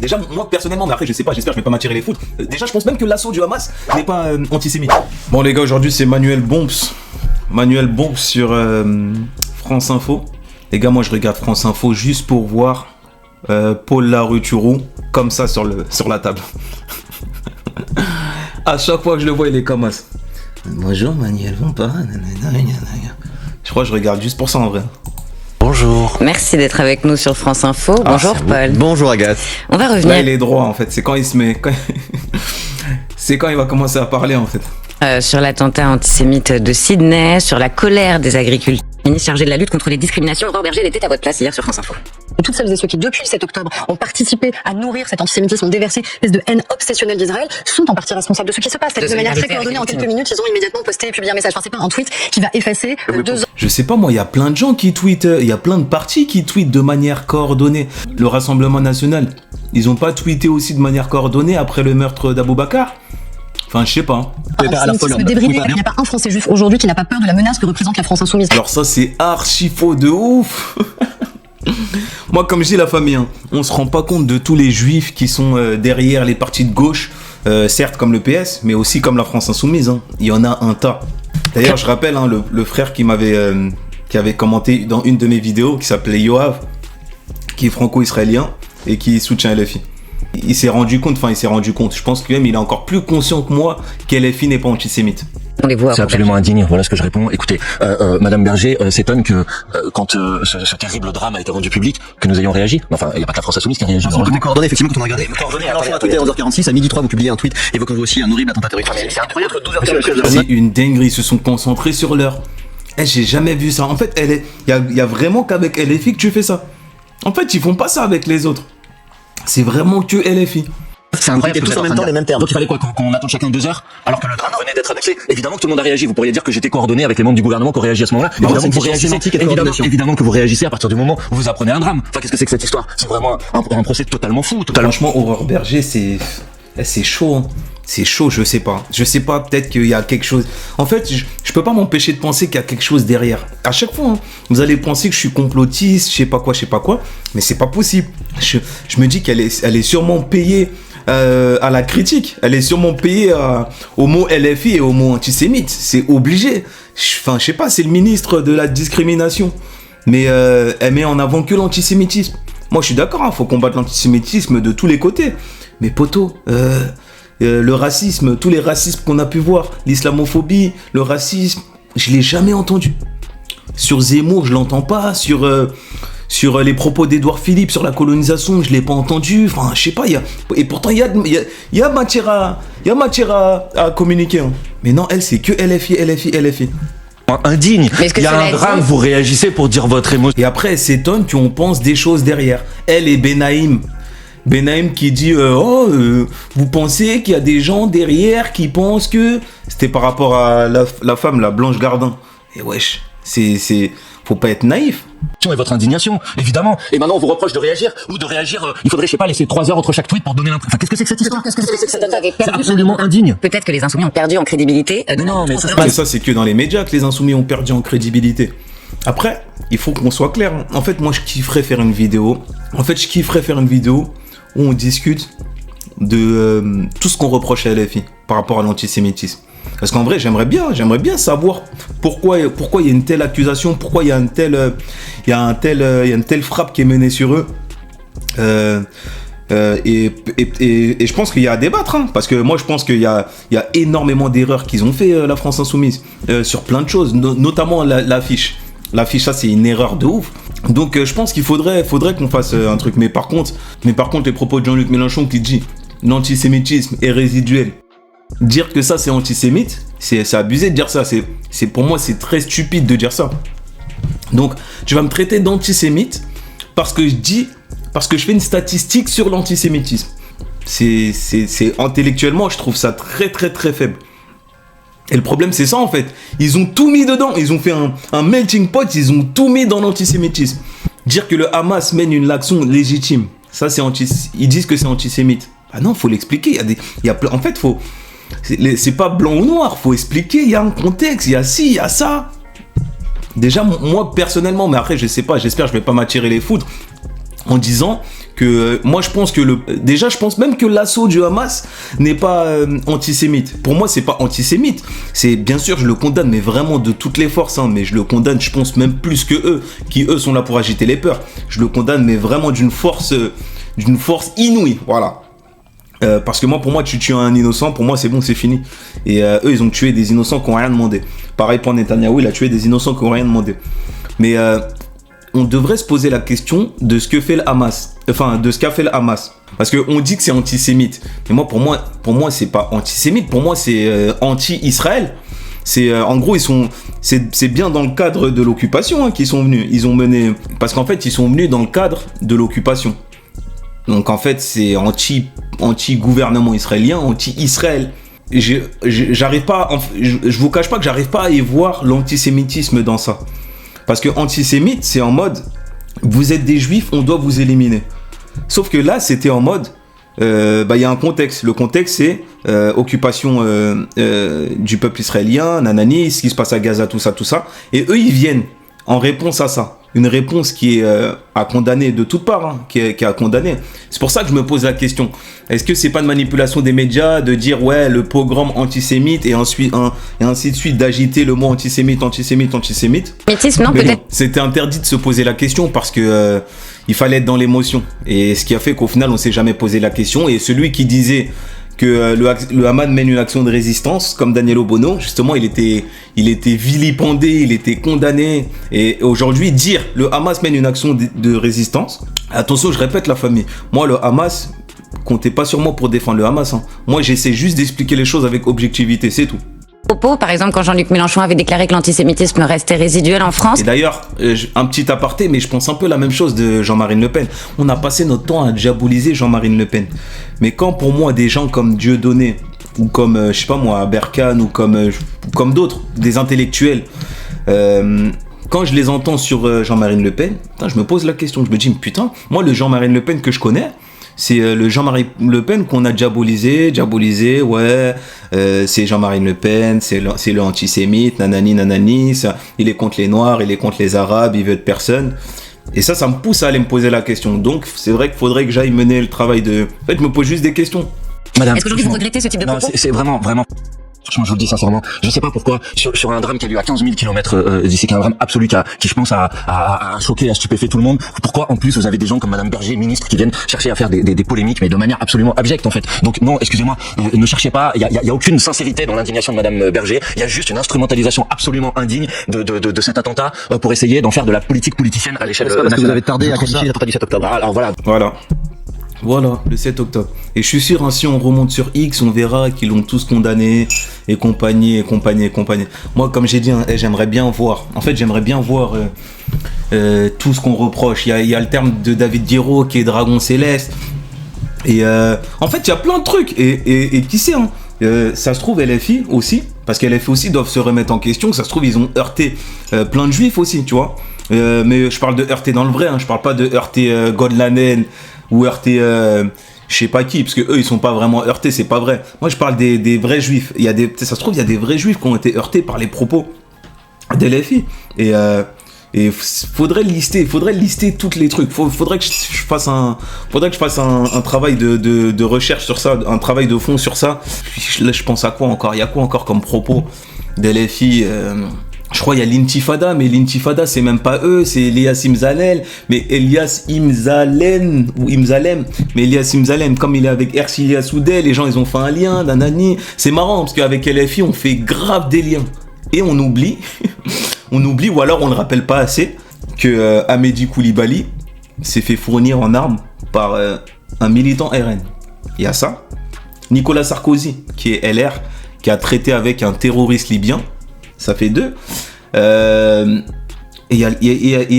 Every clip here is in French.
Déjà, moi personnellement, mais après je sais pas, j'espère que je vais pas m'attirer les foudres. Déjà, je pense même que l'assaut du Hamas n'est pas antisémite. Bon les gars, aujourd'hui c'est Manuel Bombs sur France Info. Les gars, moi je regarde France Info juste pour voir Paul Larue-Turou comme ça sur la table. À chaque fois que je le vois, il est comme ça. Bonjour Manuel, bon pas. Je crois que je regarde juste pour ça en vrai. Bonjour. Merci d'être avec nous sur France Info. Bonjour Paul. Bonjour Agathe. On va revenir. Là il est droit en fait, c'est quand il se met... C'est quand il va commencer à parler en fait. Sur l'attentat antisémite de Sydney, sur la colère des agriculteurs. Ministre chargé de la lutte contre les discriminations, Aurore Berger, elle était à votre place hier sur France Info. Toutes celles et ceux qui, depuis 7 octobre, ont participé à nourrir cet antisémitisme, ont déversé une espèce de haine obsessionnelle d'Israël, sont en partie responsables de ce qui se passe. De manière très coordonnée, en quelques minutes, ils ont immédiatement posté et publié un message. Enfin, c'est pas un tweet qui va effacer 2 ans. Je sais pas moi, il y a plein de gens qui tweetent, il y a plein de partis qui tweetent de manière coordonnée. Le Rassemblement National, ils ont pas tweeté aussi de manière coordonnée après le meurtre d'Aboubacar? Enfin, je sais pas. Il n'y a pas un Français juif aujourd'hui qui n'a pas peur de la menace que représente la France insoumise. Alors ça, c'est archi faux de ouf. Moi, comme je dis la famille, hein, on se rend pas compte de tous les juifs qui sont derrière les partis de gauche, certes comme le PS, mais aussi comme la France insoumise. Hein. Il y en a un tas. D'ailleurs, je rappelle hein, le frère qui avait commenté dans une de mes vidéos, qui s'appelait Yoav, qui est franco-israélien et qui soutient LFI. Il s'est rendu compte, je pense que même il est encore plus conscient que moi qu'LFI n'est pas antisémite. On les voit. C'est absolument indigne, voilà ce que je réponds. Écoutez, Madame Berger s'étonne que quand ce terrible drame a été rendu public, que nous ayons réagi. Enfin, il n'y a pas que la France insoumise qui a réagi. Des coordonnées, effectivement, quand on a regardé. Alors, à 11h46, à 12h46, vous publiez un tweet évoquant vous aussi un horrible attentat terroriste. C'est incroyable, 12h46. C'est une dinguerie, ils se sont concentrés sur l'heure. J'ai jamais vu ça. En fait, il y a vraiment qu'avec LFI que tu fais ça. En fait, ils font pas ça avec les autres. C'est vraiment que LFI. C'est incroyable. Tous en même temps les mêmes termes. Donc il fallait quoi, qu'on attende chacun 2 heures alors que le drame venait d'être annoncé. Évidemment que tout le monde a réagi. Vous pourriez dire que j'étais coordonné avec les membres du gouvernement qui ont réagi à ce moment-là. Évidemment que vous réagissez à partir du moment où vous apprenez un drame. Enfin, qu'est-ce que c'est que cette histoire? C'est vraiment un procès totalement fou. Franchement, Aurore Berger, c'est chaud. Hein. C'est chaud, je sais pas. Peut-être qu'il y a quelque chose. En fait, je peux pas m'empêcher de penser qu'il y a quelque chose derrière. À chaque fois, hein, vous allez penser que je suis complotiste, je sais pas quoi. Mais c'est pas possible. Je me dis qu'elle est sûrement payée à la critique. Elle est sûrement payée au mot LFI et au mot antisémite. C'est obligé. Enfin, je sais pas, c'est le ministre de la discrimination. Mais elle met en avant que l'antisémitisme. Moi, je suis d'accord, faut combattre l'antisémitisme de tous les côtés. Mais poto, le racisme, tous les racismes qu'on a pu voir, l'islamophobie, le racisme, je l'ai jamais entendu. Sur Zemmour, je l'entends pas. Sur les propos d'Édouard Philippe sur la colonisation, je l'ai pas entendu. Enfin, je sais pas. Et pourtant, il y a matière à communiquer. Hein. Mais non, elle, c'est que LFI. Indigne. Il y a un drame, vous réagissez pour dire votre émotion. Et après, elle s'étonne qu'on pense des choses derrière. Elle et Benaïm qui dit vous pensez qu'il y a des gens derrière qui pensent que c'était par rapport à la femme, la Blanche Gardin. Et wesh, faut pas être naïf. Et votre indignation, évidemment. Et maintenant, on vous reproche de réagir ou de réagir. Il faudrait, je sais pas, laisser 3 heures entre chaque tweet pour donner l'impression. Enfin, qu'est-ce que c'est que cette histoire? C'est absolument indigne. Peut-être que les insoumis ont perdu en crédibilité. Non, mais ça, c'est que dans les médias que les insoumis ont perdu en crédibilité. Après, il faut qu'on soit clair. En fait, moi, je kifferais faire une vidéo où on discute de tout ce qu'on reproche à LFI par rapport à l'antisémitisme. Parce qu'en vrai, j'aimerais bien savoir pourquoi il y a une telle accusation, pourquoi il y a une telle frappe qui est menée sur eux. Et je pense qu'il y a à débattre, hein, parce que moi je pense qu'il y a énormément d'erreurs qu'ils ont fait, la France insoumise, sur plein de choses, notamment l'affiche. L'affiche, ça c'est une erreur de ouf. Donc je pense qu'il faudrait qu'on fasse un truc. Mais par contre, les propos de Jean-Luc Mélenchon qui dit l'antisémitisme est résiduel. Dire que ça c'est antisémite, c'est abusé de dire ça. Pour moi c'est très stupide de dire ça. Donc tu vas me traiter d'antisémite parce que je fais une statistique sur l'antisémitisme. C'est intellectuellement, je trouve ça très très très faible. Et le problème c'est ça en fait. Ils ont tout mis dedans. Ils ont fait un melting pot. Ils ont tout mis dans l'antisémitisme. Dire que le Hamas mène une action légitime, ça c'est ils disent que c'est antisémite. Ah non, faut l'expliquer. En fait, c'est pas blanc ou noir. Faut expliquer. Il y a un contexte. Il y a ci, il y a ça. Déjà, moi personnellement, mais après je sais pas. J'espère que je vais pas m'attirer les foudres. en disant que moi je pense que déjà je pense même que l'assaut du Hamas n'est pas antisémite. Pour moi c'est pas antisémite. C'est bien sûr je le condamne mais vraiment de toutes les forces hein, mais je le condamne je pense même plus que eux qui eux sont là pour agiter les peurs. Je le condamne mais vraiment d'une force inouïe. Voilà. Parce que moi pour moi tu tues un innocent pour moi c'est bon c'est fini. Et eux ils ont tué des innocents qui n'ont rien demandé. Pareil pour Netanyahou il a tué des innocents qui n'ont rien demandé. Mais on devrait se poser la question de ce que fait le Hamas, enfin de ce qu'a fait le Hamas, parce que on dit que c'est antisémite, mais moi pour moi c'est pas antisémite, pour moi c'est anti-Israël. C'est en gros c'est bien dans le cadre de l'occupation hein, qu'ils sont venus, ils ont mené, parce qu'en fait ils sont venus dans le cadre de l'occupation. Donc en fait c'est anti-gouvernement israélien, anti-Israël. J'arrive pas, je vous cache pas que j'arrive pas à y voir l'antisémitisme dans ça. Parce que antisémite, c'est en mode, vous êtes des juifs, on doit vous éliminer. Sauf que là, c'était en mode, y a un contexte. Le contexte, c'est occupation du peuple israélien, nanani, ce qui se passe à Gaza, tout ça. Et eux, ils viennent en réponse à ça. Une réponse qui est à condamner de toutes parts, hein, qui est à condamner. C'est pour ça que je me pose la question. Est-ce que c'est pas une manipulation des médias de dire ouais le pogrom antisémite et ensuite et ainsi de suite d'agiter le mot antisémite. Non, Mais peut-être. bon, c'était interdit de se poser la question parce que il fallait être dans l'émotion. Et ce qui a fait qu'au final on s'est jamais posé la question. Et celui qui disait que le Hamas mène une action de résistance, comme Daniel Bono, justement, il était vilipendé, il était condamné. Et aujourd'hui, dire le Hamas mène une action de résistance, attention, je répète la famille, moi le Hamas, comptez pas sur moi pour défendre le Hamas. Hein. Moi, j'essaie juste d'expliquer les choses avec objectivité, c'est tout. Par exemple, quand Jean-Luc Mélenchon avait déclaré que l'antisémitisme restait résiduel en France. Et d'ailleurs, un petit aparté, mais je pense un peu la même chose de Jean-Marie Le Pen. On a passé notre temps à diaboliser Jean-Marie Le Pen. Mais quand pour moi, des gens comme Dieudonné, ou comme, je sais pas moi, Berkane, ou comme d'autres, des intellectuels, quand je les entends sur Jean-Marie Le Pen, je me pose la question, je me dis, putain, moi le Jean-Marie Le Pen que je connais, c'est le Jean-Marie Le Pen qu'on a diabolisé, ouais, c'est Jean-Marie Le Pen, c'est le antisémite, nanani, ça, il est contre les Noirs, il est contre les Arabes, il veut de personne. Et ça me pousse à aller me poser la question. Donc, c'est vrai qu'il faudrait que j'aille mener le travail de... En fait, je me pose juste des questions. Madame, est-ce qu'aujourd'hui vous regrettez ce type de propos ? C'est vraiment... Franchement, je vous le dis sincèrement, je sais pas pourquoi, sur un drame qui a lieu à 15 000 km d'ici, qui est un drame absolu, qui je pense a choqué, a stupéfait tout le monde, pourquoi en plus vous avez des gens comme Madame Berger, ministre, qui viennent chercher à faire des polémiques, mais de manière absolument abjecte en fait. Donc non, excusez-moi, ne cherchez pas, il y a aucune sincérité dans l'indignation de Madame Berger, il y a juste une instrumentalisation absolument indigne de cet attentat pour essayer d'en faire de la politique politicienne à l'échelle nationale. Parce que vous avez tardé à qualifier l'attentat du 7 octobre. Alors Voilà, le 7 octobre. Et je suis sûr, hein, si on remonte sur X, on verra qu'ils l'ont tous condamné, et compagnie. Moi, comme j'ai dit, hein, j'aimerais bien voir tout ce qu'on reproche. Il y a le terme de David Guiraud qui est Dragon Céleste. Et en fait, il y a plein de trucs. Et qui sait, hein, ça se trouve, LFI aussi, parce qu'LFI aussi doivent se remettre en question. Ça se trouve, ils ont heurté plein de juifs aussi, tu vois. Mais je parle de heurter dans le vrai, hein, je parle pas de heurter Godlanen ou heurter je sais pas qui, parce que eux ils sont pas vraiment heurtés, c'est pas vrai. Moi je parle des vrais juifs. Ça se trouve il y a des vrais juifs qui ont été heurtés par les propos de LFI. Et faudrait lister tous les trucs. Faudrait que je fasse un travail de recherche sur ça, un travail de fond sur ça. Là je pense à quoi encore ? Il y a quoi encore comme propos de LFI Je crois qu'il y a l'Intifada, mais l'Intifada, c'est même pas eux, c'est Elias Imzalem. Mais Elias Imzalem, comme il est avec Ercilia Soudel, les gens, ils ont fait un lien, nanani. C'est marrant, parce qu'avec LFI, on fait grave des liens. Et on oublie, ou alors on ne rappelle pas assez, que Amédi Koulibaly s'est fait fournir en armes par un militant RN. Il y a ça. Nicolas Sarkozy, qui est LR, qui a traité avec un terroriste libyen. Ça fait 2. Et il y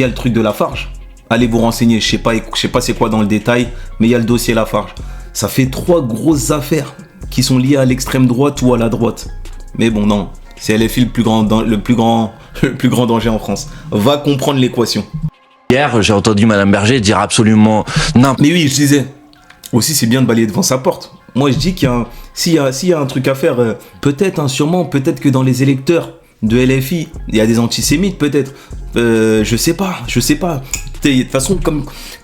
a le truc de Lafarge. Allez vous renseigner, je sais pas c'est quoi dans le détail, mais il y a le dossier Lafarge. Ça fait 3 grosses affaires qui sont liées à l'extrême droite ou à la droite. Mais bon, non, c'est LFI le plus grand danger en France. Va comprendre l'équation. hier, j'ai entendu Madame Berger dire absolument n'importe. Mais oui, je disais, aussi c'est bien de balayer devant sa porte. Moi je dis s'il y a un truc à faire, peut-être, hein, sûrement, peut-être que dans les électeurs de LFI, il y a des antisémites peut-être. Je sais pas. De toute façon,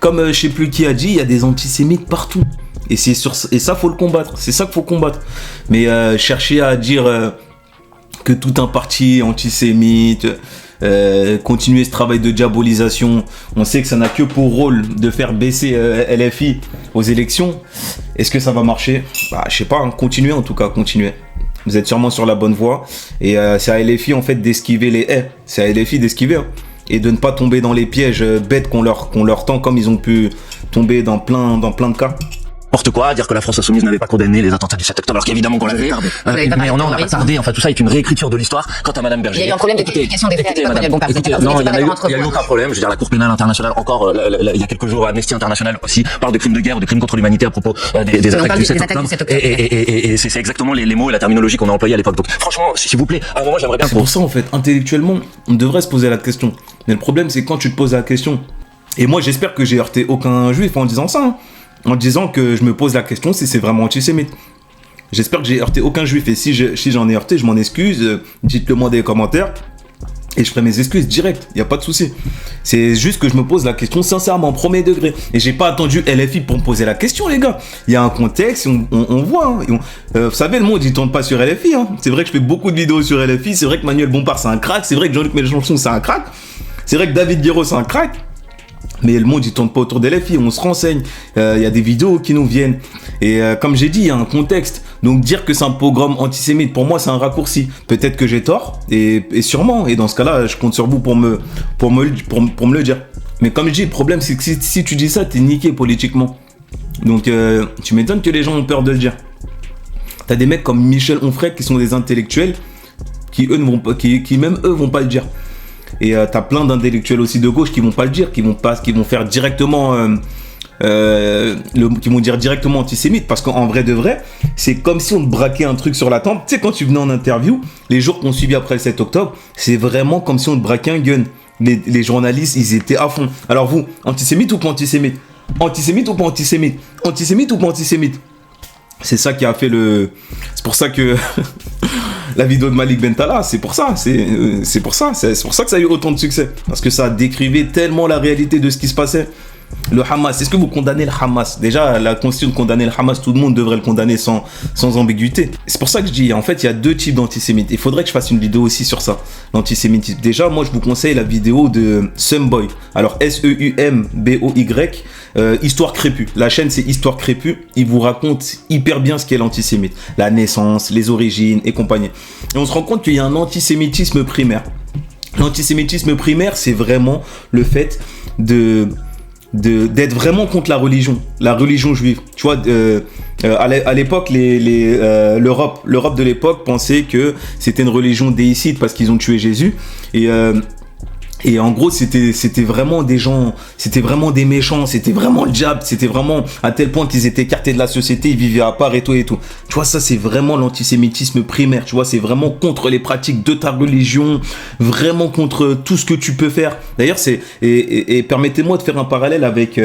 comme je sais plus qui a dit, il y a des antisémites partout. Et ça, faut le combattre. C'est ça qu'il faut combattre. Mais chercher à dire que tout un parti est antisémite, continuer ce travail de diabolisation, on sait que ça n'a que pour rôle de faire baisser LFI aux élections. Est-ce que ça va marcher? Bah, je sais pas, hein. Continuez en tout cas, continuez. Vous êtes sûrement sur la bonne voie. Et c'est à LFI en fait d'esquiver les haies. C'est à LFI d'esquiver. Hein. Et de ne pas tomber dans les pièges bêtes qu'on leur tend, comme ils ont pu tomber dans plein de cas. N'importe quoi, dire que la France Insoumise n'avait pas condamné les attentats du 7 octobre, alors qu'évidemment qu'on l'avait. Mais on n'a pas tardé. Enfin, tout ça est une réécriture de l'histoire. Quant à Madame Berger. Il y a eu un problème de qualification des faits. Non, il y a eu aucun problème. Je veux dire, la Cour pénale internationale, encore, il y a quelques jours, Amnesty International aussi parle de crimes de guerre ou de crimes contre l'humanité à propos des attaques du 7 octobre. Et c'est exactement les mots et la terminologie qu'on a employés à l'époque. Donc, franchement, s'il vous plaît, à un moment, j'aimerais bien. C'est pour ça, en fait, intellectuellement, on devrait se poser la question. Mais le problème, c'est quand tu te poses la question. Et moi, j'espère que j'ai heurté aucun juif en disant ça. Hein. En disant que je me pose la question si c'est vraiment antisémite. J'espère que j'ai heurté aucun juif. Et si j'en ai heurté, je m'en excuse. Dites-le moi dans les commentaires. Et je ferai mes excuses direct. Il n'y a pas de souci. C'est juste que je me pose la question sincèrement, premier degré. Et j'ai pas attendu LFI pour me poser la question, les gars. Il y a un contexte, on voit. Hein, vous savez, le monde, il tourne pas sur LFI. Hein. C'est vrai que je fais beaucoup de vidéos sur LFI. C'est vrai que Manuel Bompard, c'est un crack. C'est vrai que Jean-Luc Mélenchon, c'est un crack. C'est vrai que David Guiraud, c'est un crack. Mais le monde, il tourne pas autour des LFI, on se renseigne, il y a des vidéos qui nous viennent. Et comme j'ai dit, il y a un contexte. Donc dire que c'est un pogrom antisémite, pour moi, c'est un raccourci. Peut-être que j'ai tort, et sûrement. Et dans ce cas-là, je compte sur vous pour me le dire. Mais comme je dis, le problème, c'est que si tu dis ça, t'es niqué politiquement. Donc tu m'étonnes que les gens ont peur de le dire. T'as des mecs comme Michel Onfray qui sont des intellectuels qui même eux vont pas le dire. Et t'as plein d'intellectuels aussi de gauche qui vont pas le dire, qui vont faire directement, qui vont dire directement antisémite, parce qu'en vrai de vrai, c'est comme si on te braquait un truc sur la tempe. Tu sais, quand tu venais en interview, les jours qu'on suivi après le 7 octobre, c'est vraiment comme si on te braquait un gun. Les journalistes, ils étaient à fond. Alors vous, antisémite ou pas antisémite? Antisémite ou pas antisémite? Antisémite ou pas antisémite? C'est ça qui a fait c'est pour ça que la vidéo de Malik Bentala, c'est pour ça que ça a eu autant de succès, parce que ça décrivait tellement la réalité de ce qui se passait. Le Hamas, est-ce que vous condamnez le Hamas? Déjà, la constitution de condamner le Hamas, tout le monde devrait le condamner sans ambiguïté. C'est pour ça que je dis, en fait, il y a deux types d'antisémites. Il faudrait que je fasse une vidéo aussi sur ça, l'antisémitisme. Déjà, moi, je vous conseille la vidéo de Sumboy. Alors, Seumboy, Histoire crépue. La chaîne, c'est Histoire crépue. Il vous raconte hyper bien ce qu'est l'antisémite. La naissance, les origines et compagnie. Et on se rend compte qu'il y a un antisémitisme primaire. L'antisémitisme primaire, c'est vraiment le fait d'être vraiment contre la religion juive. Tu vois, à l'époque, l'Europe de l'époque pensait que c'était une religion déicide parce qu'ils ont tué Jésus. Et en gros, c'était vraiment des gens, c'était vraiment des méchants, c'était vraiment le diable, c'était vraiment à tel point qu'ils étaient écartés de la société, ils vivaient à part et tout et tout. Tu vois, ça c'est vraiment l'antisémitisme primaire, tu vois, c'est vraiment contre les pratiques de ta religion, vraiment contre tout ce que tu peux faire. D'ailleurs, et permettez-moi de faire un parallèle avec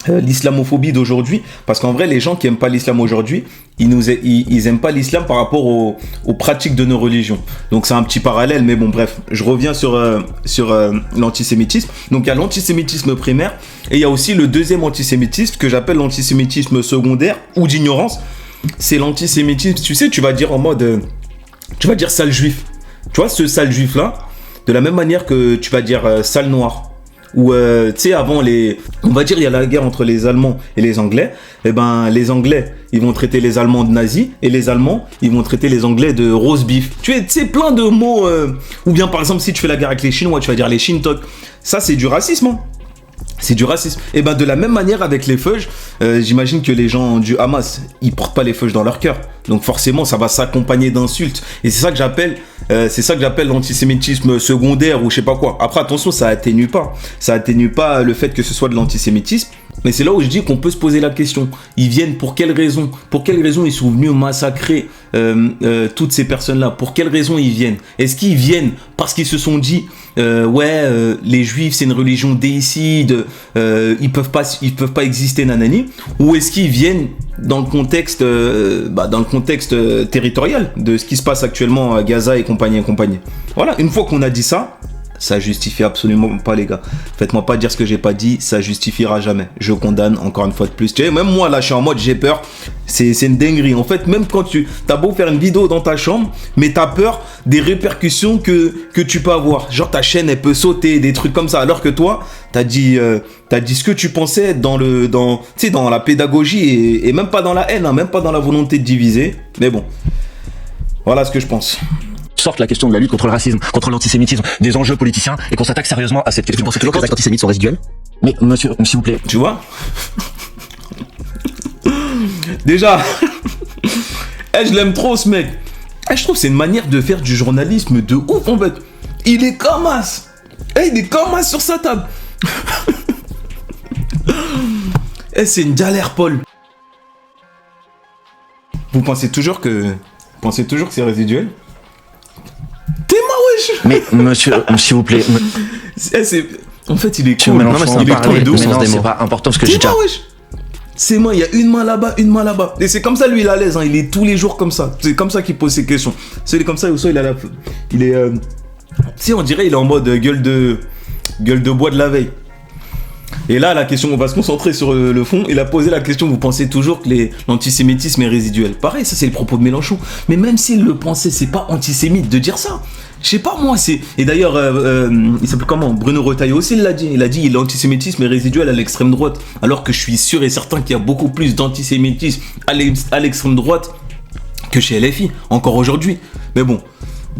l'islamophobie d'aujourd'hui, parce qu'en vrai les gens qui aiment pas l'islam aujourd'hui, ils aiment pas l'islam par rapport aux pratiques de nos religions. Donc c'est un petit parallèle, mais bon bref, je reviens sur l'antisémitisme. Donc il y a l'antisémitisme primaire et il y a aussi le deuxième antisémitisme que j'appelle l'antisémitisme secondaire ou d'ignorance. C'est l'antisémitisme, tu sais, tu vas dire en mode tu vas dire sale juif. Tu vois ce sale juif là, de la même manière que tu vas dire sale noir. Ou tu sais, avant on va dire il y a la guerre entre les Allemands et les Anglais, et ben les Anglais ils vont traiter les Allemands de nazis et les Allemands ils vont traiter les Anglais de roast beef. Tu sais, plein de mots, ou bien par exemple si tu fais la guerre avec les Chinois, tu vas dire les Shintok. Ça c'est du racisme, hein. C'est du racisme. Et ben de la même manière avec les feuges, j'imagine que les gens du Hamas, ils portent pas les feuges dans leur cœur. Donc forcément, ça va s'accompagner d'insultes. Et c'est ça que j'appelle l'antisémitisme secondaire ou je sais pas quoi. Après attention, ça atténue pas le fait que ce soit de l'antisémitisme. Mais c'est là où je dis qu'on peut se poser la question. Ils viennent pour quelles raisons? Pour quelles raisons ils sont venus massacrer toutes ces personnes-là? Pour quelles raisons ils viennent? Est-ce qu'ils viennent parce qu'ils se sont dit les juifs c'est une religion déicide, ils peuvent pas exister nanani? Ou est-ce qu'ils viennent dans le contexte territorial de ce qui se passe actuellement à Gaza et compagnie? Voilà, une fois qu'on a dit ça, Ça justifie absolument pas, les gars. Faites-moi pas dire ce que j'ai pas dit, ça justifiera jamais. Je condamne encore une fois de plus. Tu sais, même moi là, je suis en mode j'ai peur. C'est une dinguerie. En fait, même quand t'as beau faire une vidéo dans ta chambre, mais t'as peur des répercussions que tu peux avoir. Genre ta chaîne, elle peut sauter, des trucs comme ça. Alors que toi, t'as dit ce que tu pensais dans la pédagogie et même pas dans la haine, hein, même pas dans la volonté de diviser. Mais bon, voilà ce que je pense. Sorte la question de la lutte contre le racisme, contre l'antisémitisme, des enjeux politiciens, et qu'on s'attaque sérieusement à cette question. Vous pensez toujours que les actes antisémites sont résiduels? Mais monsieur, s'il vous plaît. Tu vois? Déjà, je l'aime trop ce mec. Je trouve que c'est une manière de faire du journalisme de ouf en fait. Il est comme as. Il est comme as sur sa table. C'est une galère, Paul. Vous pensez toujours que c'est résiduel? T'es wesh. Mais monsieur, s'il vous plaît. En fait, il est cool. Non, c'est pas important ce que j'ai déjà. Wesh. C'est moi, il y a une main là-bas, une main là-bas. Et c'est comme ça, lui, il est à l'aise. Hein. Il est tous les jours comme ça. C'est comme ça qu'il pose ses questions. C'est comme ça, ou soit il est. Si on dirait, il est en mode gueule de bois de la veille. Et là, la question, on va se concentrer sur le fond. Il a posé la question, vous pensez toujours que l'antisémitisme est résiduel? Pareil, ça c'est le propos de Mélenchon. Mais même s'il le pensait, c'est pas antisémite de dire ça. Je sais pas moi, c'est... Et d'ailleurs, il s'appelle comment? Bruno Retailleau aussi, il l'a dit. Il a dit l'antisémitisme est résiduel à l'extrême droite. Alors que je suis sûr et certain qu'il y a beaucoup plus d'antisémitisme à l'extrême droite que chez LFI, encore aujourd'hui. Mais bon,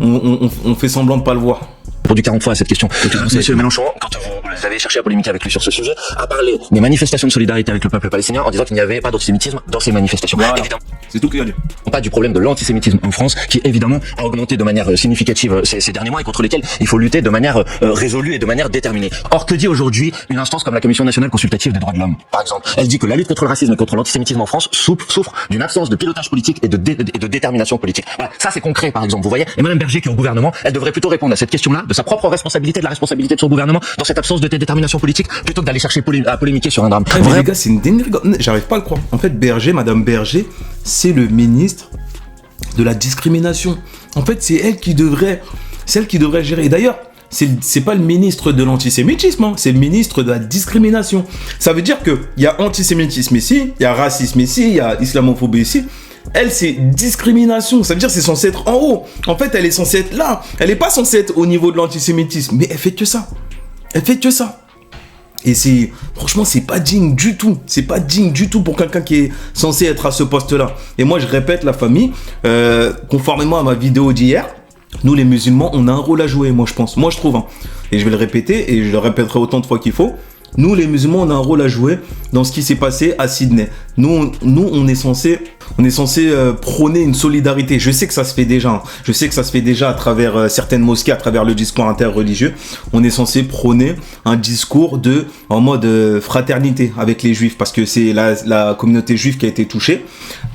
on fait semblant de pas le voir. Répondu 40 fois à cette question. Monsieur Mélenchon, quand vous avez cherché à polémiquer avec lui sur ce sujet, a parlé des manifestations de solidarité avec le peuple palestinien en disant qu'il n'y avait pas d'antisémitisme dans ces manifestations. Voilà. Évidemment. C'est tout qu'il a dit. Pas du problème de l'antisémitisme en France, qui évidemment a augmenté de manière significative ces derniers mois et contre lesquels il faut lutter de manière résolue et de manière déterminée. Or, que dit aujourd'hui une instance comme la Commission nationale consultative des droits de l'homme, par exemple? Elle dit que la lutte contre le racisme et contre l'antisémitisme en France souffre d'une absence de pilotage politique et de détermination politique. Voilà. Ça, c'est concret, par exemple, vous voyez. Et Madame Berger, qui est au gouvernement, elle devrait plutôt répondre à cette question-là, de sa propre responsabilité, de la responsabilité de son gouvernement, dans cette absence de détermination politique, plutôt que d'aller chercher à polémiquer sur un drame. Mais les gars, c'est une dinguerie. J'arrive pas à le croire. En fait, Madame Berger, c'est le ministre de la discrimination. En fait, c'est elle qui devrait gérer. Et d'ailleurs, c'est pas le ministre de l'antisémitisme, hein, c'est le ministre de la discrimination. Ça veut dire qu'il y a antisémitisme ici, il y a racisme ici, il y a islamophobie ici. Elle, c'est discrimination. Ça veut dire que c'est censé être en haut. En fait, elle est censée être là. Elle n'est pas censée être au niveau de l'antisémitisme. Mais elle fait que ça. Et franchement, c'est pas digne du tout. C'est pas digne du tout pour quelqu'un qui est censé être à ce poste-là. Et moi, je répète, la famille, conformément à ma vidéo d'hier, nous, les musulmans, on a un rôle à jouer, moi, je pense. Moi, je trouve. Hein. Et je vais le répéter, et je le répéterai autant de fois qu'il faut. Nous, les musulmans, on a un rôle à jouer dans ce qui s'est passé à Sydney. Nous, on est censé prôner une solidarité. Je sais que ça se fait déjà. Hein. Je sais que ça se fait déjà à travers certaines mosquées, à travers le discours interreligieux. On est censé prôner un discours en mode fraternité avec les juifs, parce que c'est la communauté juive qui a été touchée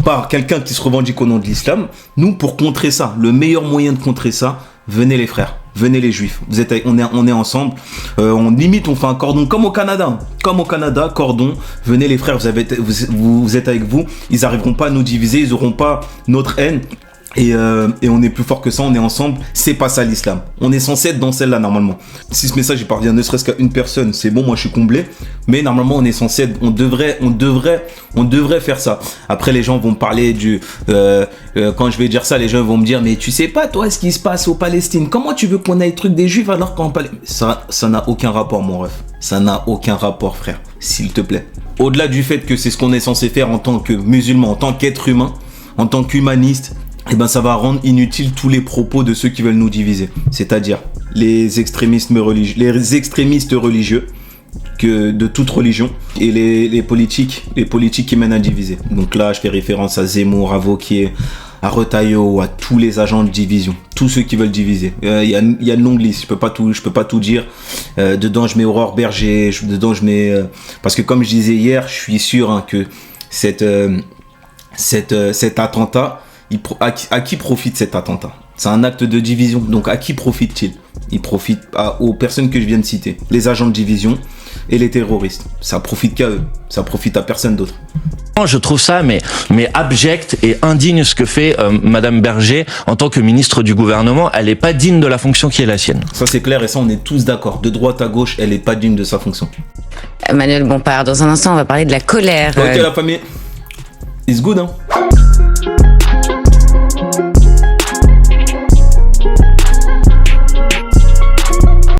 par quelqu'un qui se revendique au nom de l'islam. Nous, pour contrer ça, le meilleur moyen de contrer ça, venez les frères. Venez les juifs, on est ensemble, on fait un cordon comme au Canada, cordon, venez les frères, vous êtes avec vous, ils n'arriveront pas à nous diviser, ils n'auront pas notre haine. Et on est plus fort que ça, on est ensemble, c'est pas ça l'islam. On est censé être dans celle-là normalement. Si ce message il parvient ne serait-ce qu'à une personne, c'est bon, moi je suis comblé. Mais normalement on est censé être, on devrait faire ça. Après les gens vont me parler quand je vais dire ça, les gens vont me dire mais tu sais pas toi ce qui se passe au Palestine. Comment tu veux qu'on aille le truc des juifs alors qu'en Palestine ça n'a aucun rapport mon ref. Ça n'a aucun rapport frère, s'il te plaît. Au-delà du fait que c'est ce qu'on est censé faire en tant que musulman, en tant qu'être humain, en tant qu'humaniste. Eh ben ça va rendre inutile tous les propos de ceux qui veulent nous diviser, c'est-à-dire les extrémistes religieux de toute religion et les politiques qui mènent à diviser. Donc là, je fais référence à Zemmour, à Wauquiez, à Retailleau, à tous les agents de division, tous ceux qui veulent diviser. Il y a une longue liste, je peux pas tout dire. Dedans, je mets Aurore Berger, parce que comme je disais hier, je suis sûr que cet attentat. À qui profite cet attentat? C'est un acte de division, donc à qui profite-t-il? Il profite aux personnes que je viens de citer, les agents de division et les terroristes. Ça profite qu'à eux, ça profite à personne d'autre. Je trouve ça mais abject et indigne ce que fait Madame Berger en tant que ministre du gouvernement. Elle est pas digne de la fonction qui est la sienne. Ça c'est clair et ça on est tous d'accord. De droite à gauche, elle est pas digne de sa fonction. Manuel Bompard, dans un instant, on va parler de la colère. Ok la famille, it's good hein.